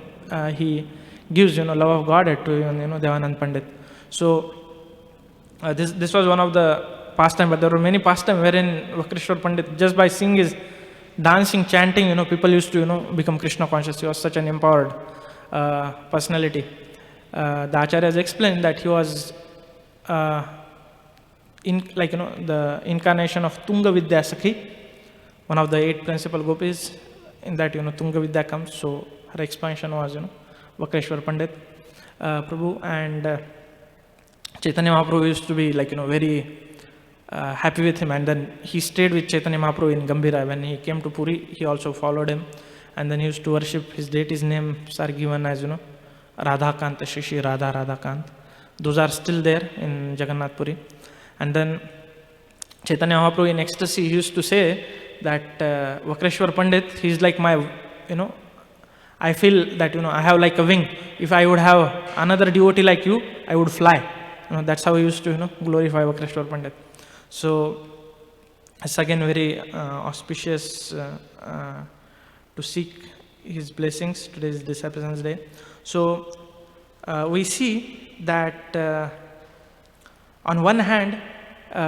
S2: he gives, love of Godhead to, Devanand Pandit. So, this was one of the pastime, but there were many pastime wherein Vakreshwar Pandit, just by seeing his dancing, chanting, people used to, become Krishna conscious. He was such an empowered personality. The Acharyas explained that he was the incarnation of Tunga Vidya Sakhi, one of the 8 principal gopis. In that, Tunga Vidya comes. So her expansion was, Vakreshwar Pandit Prabhu, and Chaitanya Mahaprabhu used to be very happy with him, and then he stayed with Chaitanya Mahaprabhu in Gambhira. When he came to Puri, he also followed him, and then he used to worship. His deity's names are given as Radhakant, Shishi Radha Radhakant. Those are still there in Jagannath Puri. And then Chaitanya Mahaprabhu in ecstasy, he used to say that Vakreshwar Pandit, he's like my, I feel that I have like a wing. If I would have another devotee like you, I would fly. That's how he used to glorify Vakreshwar Pandit. So it's again very auspicious to seek his blessings. Today is Disciples' Day. So we see that on one hand,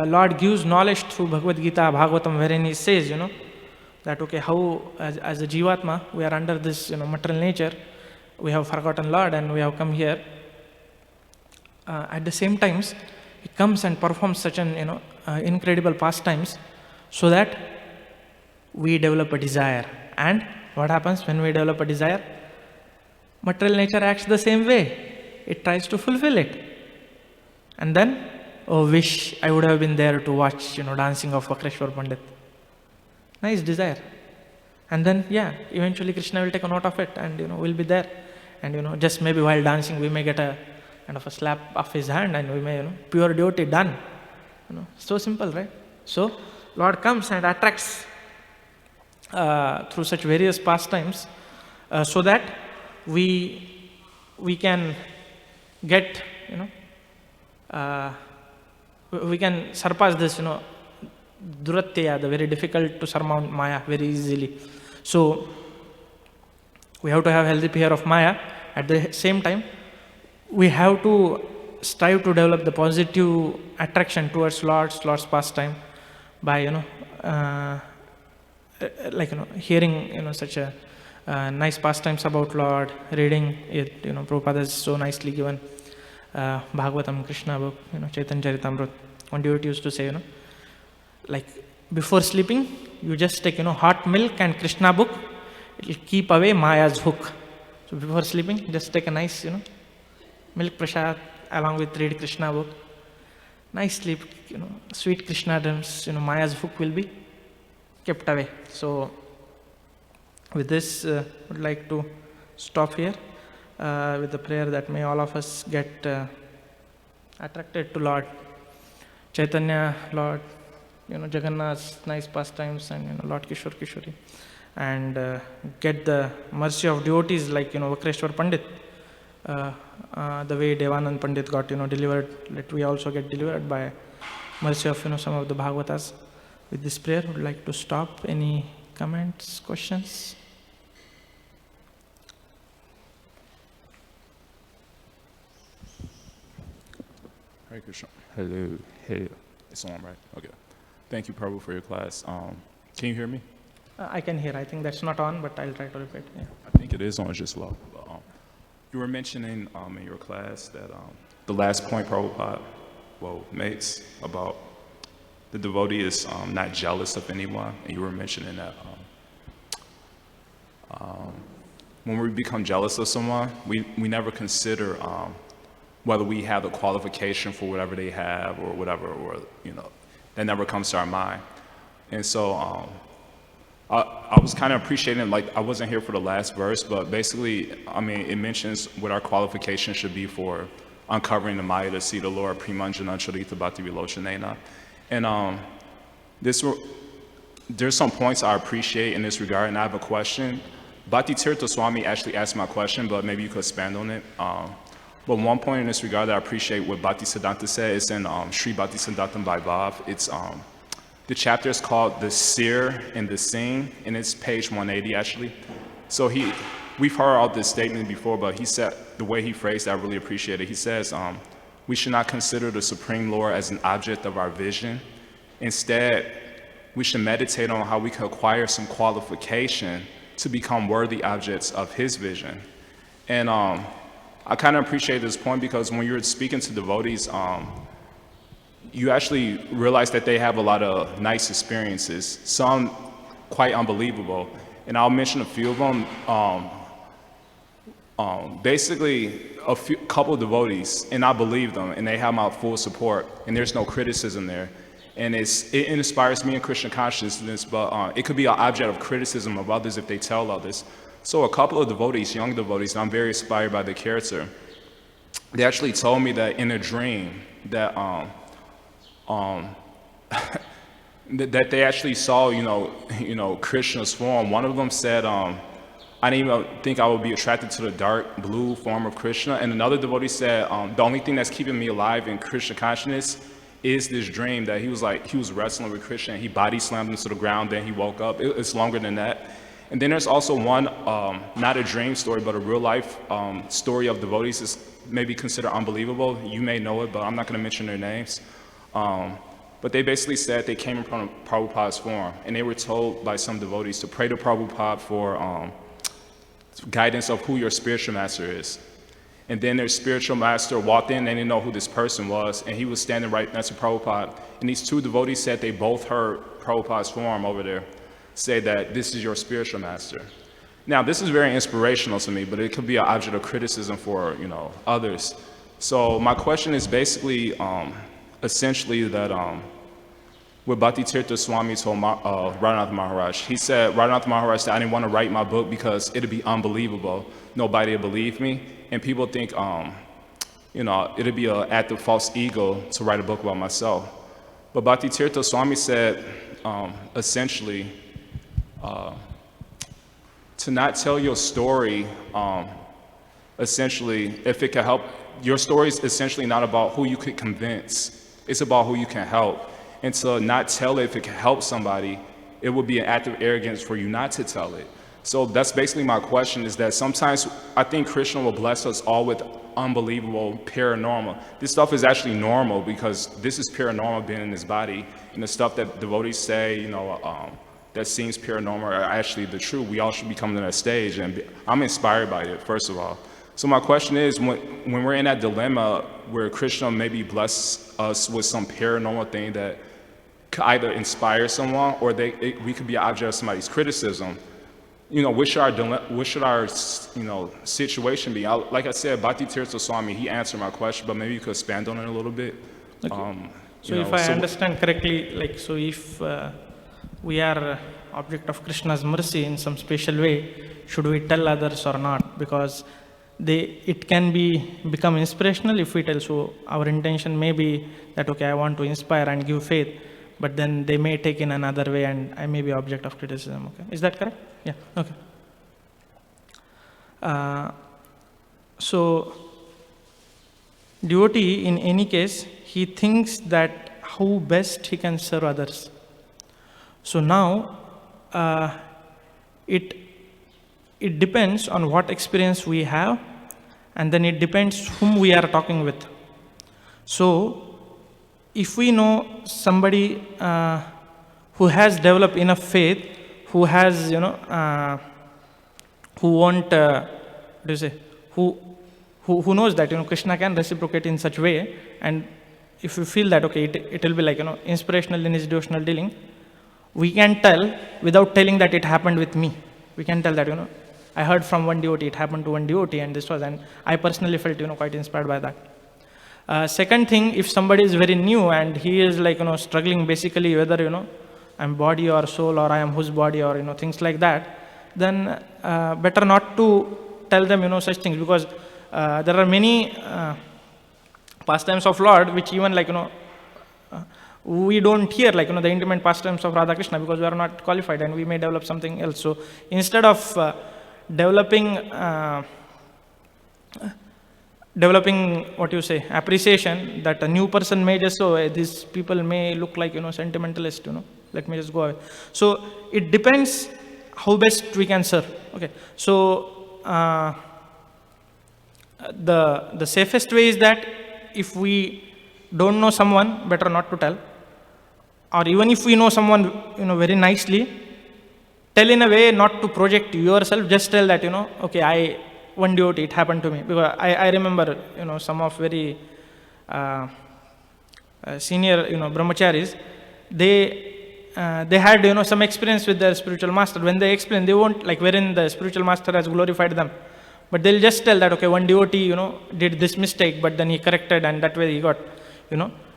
S2: Lord gives knowledge through Bhagavad Gita, Bhagavatam, wherein he says, that okay, how as a Jivatma, we are under this material nature, we have forgotten Lord and we have come here. At the same times, he comes and performs such an incredible pastimes, so that we develop a desire. And what happens when we develop a desire? Material nature acts the same way. It tries to fulfill it. And then, oh, wish I would have been there to watch, dancing of Vakreshwar Pandit. Nice desire. And then, eventually Krishna will take a note of it, and, we'll be there. And, just maybe while dancing, we may get a kind of a slap of his hand, and we may, pure devotee done. So simple, right? So, Lord comes and attracts through such various pastimes, so that we can get, we can surpass this, duratya, the very difficult to surmount Maya very easily. So, we have to have healthy fear of Maya. At the same time, we have to strive to develop the positive attraction towards Lord's pastime by, hearing, such a nice pastimes about Lord, reading it, Prabhupada has so nicely given Bhagavatam, Krishna book, Chaitanya Charitamrita. One devotee used to say, like before sleeping, you just take, hot milk and Krishna book, it will keep away Maya's hook. So before sleeping, just take a nice, milk prasad along with read Krishna book. Nice sleep, sweet Krishna drums, Maya's hook will be kept away. So with this, I would like to stop here with the prayer that may all of us get attracted to Lord Chaitanya, Lord, Jagannath's nice pastimes, and Lord Kishore Kishori, and get the mercy of devotees like Vakreshwar Pandit, the way Devanand Pandit got delivered. Let we also get delivered by mercy of some of the Bhagavatas. With this prayer, I would like to stop. Any comments, questions?
S3: Hare Krishna. Hello. It's on, right? Okay. Thank you, Prabhu, for your class. Can you hear me?
S2: I can hear. I think that's not on, but I'll try to repeat. Yeah.
S3: I think it is on, just low. But, you were mentioning in your class that the last point Prabhupada makes about the devotee is not jealous of anyone, and you were mentioning that when we become jealous of someone, we never consider whether we have the qualification for whatever they have or whatever, or that never comes to our mind. And so I was kind of appreciating, like, I wasn't here for the last verse, but basically, I mean, it mentions what our qualification should be for uncovering the Maya to see the Lord, Primanjana Charita Bhakti Vilochanena. And there's some points I appreciate in this regard, and I have a question. Bhakti Tirtha Swami actually asked my question, but maybe you could expand on it. But one point in this regard that I appreciate what Bhakti Siddhanta said is in Sri Bhakti Siddhantam Vaibhav. It's the chapter is called The Seer and the Seen, and it's page 180 actually. So we've heard all this statement before, but he said, the way he phrased it, I really appreciate it. He says, we should not consider the Supreme Lord as an object of our vision. Instead, we should meditate on how we can acquire some qualification to become worthy objects of his vision. And I kind of appreciate this point because when you're speaking to devotees, you actually realize that they have a lot of nice experiences, some quite unbelievable. And I'll mention a few of them. Basically, couple devotees, and I believe them, and they have my full support, and there's no criticism there. And it inspires me in Krishna consciousness, but it could be an object of criticism of others if they tell others. So a couple of devotees, young devotees, and I'm very inspired by their character, they actually told me that in a dream that that they actually saw, Krishna's form. One of them said, I didn't even think I would be attracted to the dark blue form of Krishna. And another devotee said, the only thing that's keeping me alive in Krishna consciousness is this dream that he was wrestling with Krishna and he body slammed him to the ground, then he woke up. It's longer than that. And then there's also one, not a dream story, but a real life story of devotees is maybe considered unbelievable. You may know it, but I'm not going to mention their names. But they basically said they came from Prabhupada's form, and they were told by some devotees to pray to Prabhupada for guidance of who your spiritual master is. And then their spiritual master walked in, and they didn't know who this person was, and he was standing right next to Prabhupada. And these two devotees said they both heard Prabhupada's form over there say that this is your spiritual master. Now, this is very inspirational to me, but it could be an object of criticism for others. So my question is basically essentially that what Bhakti Tirtha Swami told Radhanath Maharaj. He said, Radhanath Maharaj said, I didn't want to write my book because it'd be unbelievable. Nobody would believe me. And people think, it'd be an act of false ego to write a book about myself. But Bhakti Tirtha Swami said, essentially, to not tell your story, essentially, if it can help, your story is essentially not about who you could convince. It's about who you can help. And to not tell it if it can help somebody, it would be an act of arrogance for you not to tell it. So that's basically my question, is that sometimes I think Krishna will bless us all with unbelievable paranormal. This stuff is actually normal because this is paranormal being in this body. And the stuff that devotees say, that seems paranormal are actually the truth. We all should be coming to that stage. And I'm inspired by it, first of all. So my question is, when we're in that dilemma where Krishna maybe bless us with some paranormal thing that could either inspire someone or we could be an object of somebody's criticism, what should our situation be? Like I said, Bhakti Tirtha Swami, he answered my question, but maybe you could expand on it a little bit.
S2: Okay. If I understand correctly, if we are object of Krishna's mercy in some special way, should we tell others or not? Because it can become inspirational if we tell. So our intention may be that, okay, I want to inspire and give faith, but then they may take in another way and I may be object of criticism. Okay, is that correct? Yeah, okay. So devotee, in any case, he thinks that how best he can serve others. So now, it depends on what experience we have, and then it depends whom we are talking with. So, if we know somebody who has developed enough faith, who has, who won't, what do you say, who knows that, Krishna can reciprocate in such way, and if we feel that, okay, it will be like, inspirational in his devotional dealing, we can tell without telling that it happened with me. We can tell that, I heard from one devotee, it happened to one devotee, and this was, and I personally felt, quite inspired by that. Second thing, if somebody is very new and he is like, struggling basically whether, I'm body or soul, or I am whose body, or, things like that, then better not to tell them, such things, because there are many pastimes of Lord which even like, we don't hear, like, the intimate pastimes of Radha Krishna, because we are not qualified and we may develop something else. So instead of developing what you say, appreciation that a new person may just, these people may look like, sentimentalist, let me just go away. So it depends how best we can serve. Okay. So the safest way is that if we don't know someone, better not to tell. Or even if we know someone, very nicely, tell in a way not to project yourself, just tell that, okay, one devotee, it happened to me. Because I remember, some of very senior, brahmacharis, they had, some experience with their spiritual master. When they explain, they won't, like, wherein the spiritual master has glorified them. But they'll just tell that, okay, one devotee, did this mistake, but then he corrected, and that way he got,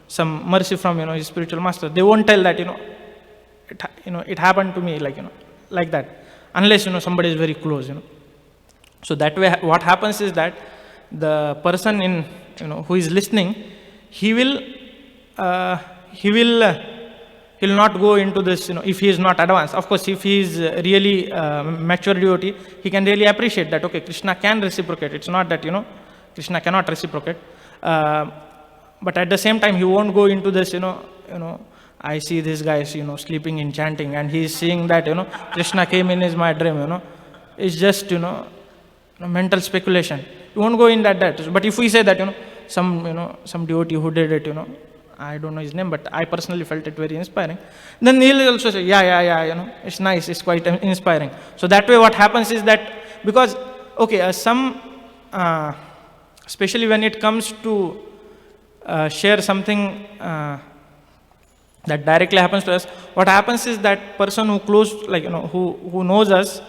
S2: some mercy from, his spiritual master. They won't tell that, it happened to me, like, like that, unless, somebody is very close, So that way, what happens is that the person in, who is listening, he'll not go into this, if he is not advanced. Of course, if he is really mature devotee, he can really appreciate that, okay, Krishna can reciprocate. It's not that, Krishna cannot reciprocate. But at the same time, he won't go into this, I see these guys, sleeping in chanting, and he is seeing that, Krishna came in my dream, It's just, mental speculation. You won't go in that. But if we say that, some devotee who did it, I don't know his name, but I personally felt it very inspiring, then he'll also say, yeah, it's nice, it's quite inspiring. So that way what happens is that, because, okay, especially when it comes to share something that directly happens to us, what happens is that person who close, like, who knows us,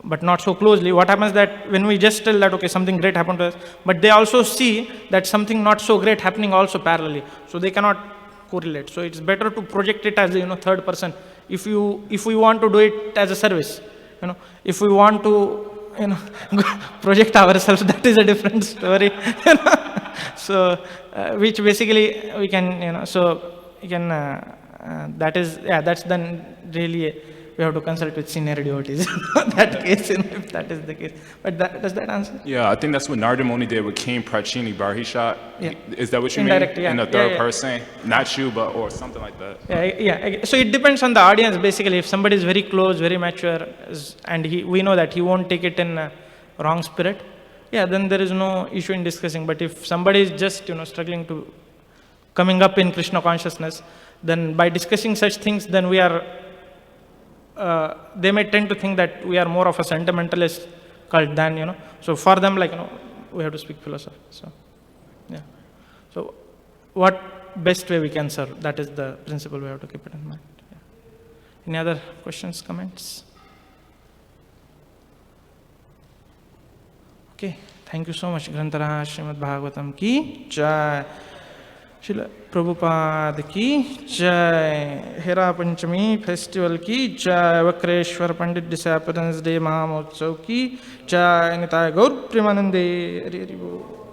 S2: but not so closely, what happens that when we just tell that, okay, something great happened to us, but they also see that something not so great happening also parallelly, so they cannot correlate. So it's better to project it as a, third person. If we want to do it as a service, if we want to, project ourselves, that is a different story. So, which basically we can, so you can, that is, that's then really, we have to consult with senior devotees in that case, if that is the case. But does that answer?
S3: Yeah, I think that's what Narada Muni did with King Prachini Barhishat.
S2: Yeah.
S3: Is that what you
S2: Indirect,
S3: mean?
S2: yeah.
S3: In the third person? Not you, but, or something like that.
S2: Yeah. So it depends on the audience, basically. If somebody is very close, very mature, and we know that he won't take it in a wrong spirit, then there is no issue in discussing. But if somebody is just, struggling to coming up in Krishna consciousness, then by discussing such things, then we are, they may tend to think that we are more of a sentimentalist cult than, so for them, like, we have to speak philosophy. So, yeah. So, what best way we can serve, that is the principle we have to keep it in mind. Yeah. Any other questions, comments? Okay, thank you so much. Grantara Srimad Bhagavatam ki jai. Srila Prabhupada ki jai. Hera Panchami festival ki jai. Vakreshwar Pandit Disappearance Day Mahamotsav ki jai. Nitai Gaur Premanande. Hari Hari Bol.